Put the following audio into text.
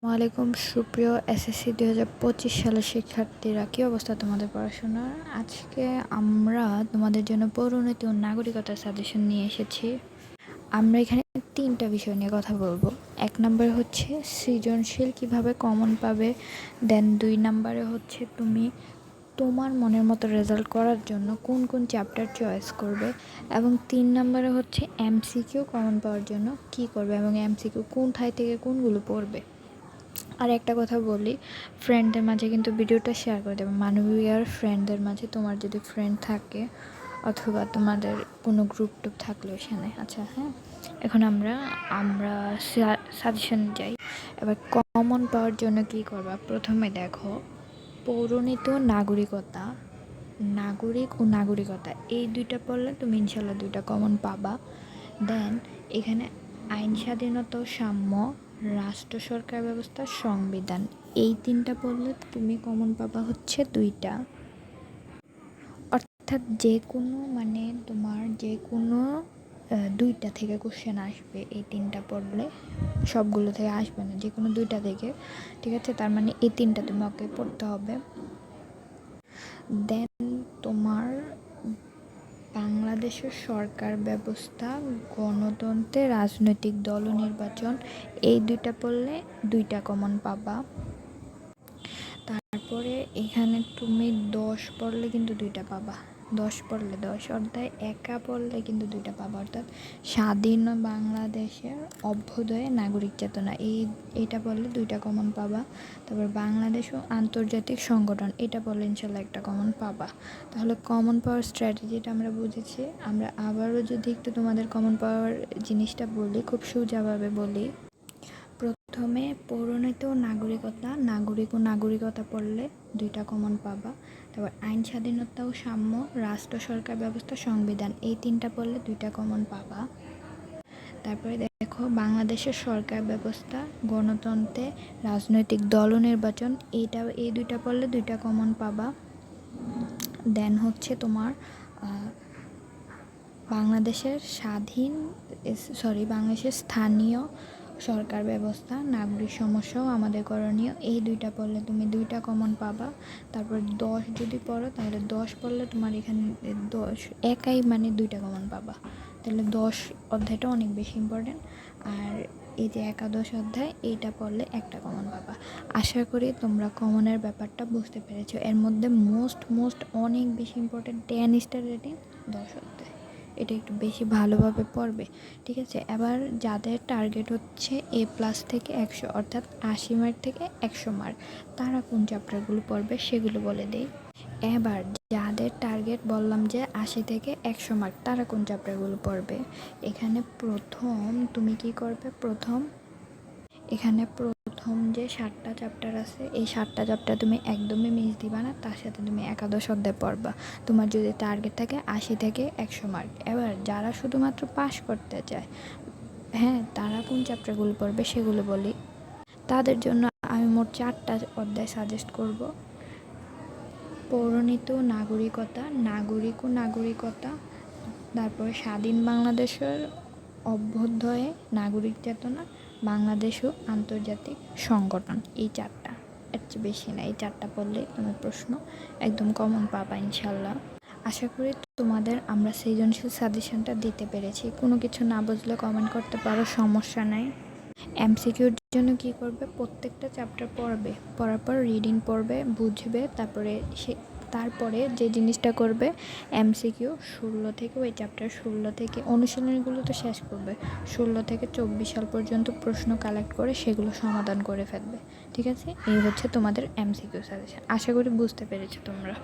ওয়ালাইকুম সুপ্রিয় এসএসসি 2025 সালের শিক্ষার্থীরা, কী অবস্থা তোমাদের পড়াশোনার? আজকে আমরা তোমাদের জন্য পৌরনীতি ও নাগরিকতার সাজেশন নিয়ে এসেছি। আমরা এখানে তিনটা বিষয় নিয়ে কথা বলবো। 1 নম্বরে হচ্ছে সৃজনশীল কিভাবে কমন পাবে, দেন 2 নম্বরে হচ্ছে তুমি তোমার মনের মতো রেজাল্ট করার জন্য কোন কোন চ্যাপ্টার চয়েস করবে, এবং 3 নম্বরে হচ্ছে এমসিকিউ কমন পাওয়ার জন্য কী করবে এবং এমসিকিউ কোন ঠাই থেকে কোনগুলো পড়বে। আর একটা কথা বলি, ফ্রেন্ডদের মাঝে কিন্তু ভিডিওটা শেয়ার করে দেবে, মানবীয়ার ফ্রেন্ডদের মাঝে, তোমার যদি ফ্রেন্ড থাকে অথবা তোমাদের কোনো গ্রুপ টুপ থাকলেও সেখানে। আচ্ছা হ্যাঁ, এখন আমরা সাজেশন যাই। এবার কমন পাওয়ার জন্য কি করবা? প্রথমে দেখো, পৌরনীতি ও নাগরিকতা, নাগরিক ও নাগরিকতা এই দুইটা পড়লে তুমি ইনশাল্লাহ 2টা কমন পাবা। দেন এখানে আইন স্বাধীনতা ও সাম্য, রাষ্ট্র সরকার ব্যবস্থা, সংবিধান এই 3টা পড়লে তুমি কমন পাবা হচ্ছে 2টা। অর্থাৎ যে কোনো তোমার যে কোনো 2টা থেকে কোশ্চেন আসবে। এই 3টা পড়লে সবগুলো থেকে আসবে না, যে কোনো 2টা থেকে, ঠিক আছে? তার মানে এই 3টা তোমাকে পড়তে হবে। দেন তোমার বাংলাদেশের সরকার ব্যবস্থা, গণতন্ত্রে রাজনৈতিক দল ও নির্বাচন এই 2টা পড়লে 2টা কমন পাবা। তারপরে এখানে তুমি 10 পড়লে কিন্তু 2টা পাবা। 10 পড়লে 10 অধ্যায় একা পড়লে কিন্তু 2টা পাবা। অর্থাৎ স্বাধীন বাংলাদেশের অভ্যুদয়ে নাগরিক চেতনা এইটা পড়লে 2টা কমন পাবা। তারপর বাংলাদেশ ও আন্তর্জাতিক সংগঠন এটা পড়লে ইনশাল্লাহ একটা কমন পাবা। তাহলে কমন পাওয়ার স্ট্র্যাটেজিটা আমরা বুঝেছি। আমরা আবারও যদি একটু তোমাদের কমন পাওয়ার জিনিসটা বলি, খুব সোজাভাবে বলি। প্রথমে পৌরনীতি ও নাগরিকতা, নাগরিক ও নাগরিকতা পড়লে 2টা কমন পাবা। তারপর আইন স্বাধীনতা ও সাম্য, রাষ্ট্র সরকার ব্যবস্থা, সংবিধান এই 3টা পড়লে 2টা কমন পাবা। তারপরে দেখো, বাংলাদেশের সরকার ব্যবস্থা, গণতন্ত্রে রাজনৈতিক দল ও নির্বাচন এই 2টা পড়লে 2টা কমন পাবা। দেন হচ্ছে তোমার বাংলাদেশের স্থানীয় সরকার ব্যবস্থা, নাগরিক সমস্যা ও আমাদের করণীয় এই 2টা পড়লে তুমি 2টা কমন পাবা। তারপর 10 যদি পড়ো তাহলে 10 পড়লে তোমার এখানে 10 একাই 2টা কমন পাবা। তাহলে 10 অধ্যায়টা অনেক বেশি ইম্পর্টেন্ট। আর এই যে একাদশ অধ্যায় এইটা পড়লে একটা কমন পাবা। আশা করি তোমরা কমনের ব্যাপারটা বুঝতে পেরেছো। এর মধ্যে মোস্ট অনেক বেশি ইম্পর্টেন্ট 10 স্টার রেটিং 10 অধ্যায়, এটা একটু বেশি ভালোভাবে পড়বে, ঠিক আছে? এবার যাদের টার্গেট হচ্ছে A+ থেকে 100 অর্থাৎ 80 মার্ক থেকে 100 মার্ক, তারা কোন চ্যাপ্টারগুলো পড়বে সেগুলো বলে দেই। এবার যাদের টার্গেট বললাম যে 80 থেকে 100 মার্ক, তারা কোন চ্যাপ্টারগুলো পড়বে? এখানে প্রথম তুমি কি করবে? এখানে প্রথম যে 7টা চ্যাপ্টার আছে, এই 7টা চ্যাপ্টার তুমি একদমই মিস দিবা না। তার সাথে তুমি একাদশ অধ্যায় পড়বা, তোমার যদি টার্গেট থাকে 80 থেকে 100 মার্ক। এবার যারা শুধুমাত্র পাস করতে চায়, হ্যাঁ, তারা কোন চ্যাপ্টারগুলো পড়বে সেগুলো বলি। তাদের জন্য আমি মোট 4টা অধ্যায় সাজেস্ট করব। পৌরনীতি ও নাগরিকতা, নাগরিক ও নাগরিকতা, তারপরে স্বাধীন বাংলাদেশের অভ্যুদয়ে নাগরিক চেতনা, বাংলাদেশ ও আন্তর্জাতিক সংগঠন এই 4টা, এর চেয়ে বেশি না। এই 4টা পড়লে তুমি প্রশ্ন একদম কমন পাবা ইনশাল্লাহ। আশা করি তোমাদের আমরা সৃজনশীল সাজেশনটা দিতে পেরেছি। কোনো কিছু না বুঝলে কমেন্ট করতে পারো, সমস্যা নাই। এমসিকিউর জন্য কি করবে? প্রত্যেকটা চ্যাপ্টার পড়ার পর রিডিং পড়বে, বুঝবে, তারপরে যে জিনিসটা করবে, এমসিকিউ 16 থেকে, ওই চ্যাপ্টার 16 থেকে অনুশীলনীগুলো তো শেষ করবে, 16 থেকে 24 সাল পর্যন্ত প্রশ্ন কালেক্ট করে সেগুলো সমাধান করে ফেলবে, ঠিক আছে? এই হচ্ছে তোমাদের এমসিকিউ সাজেশন। আশা করি বুঝতে পেরেছো তোমরা।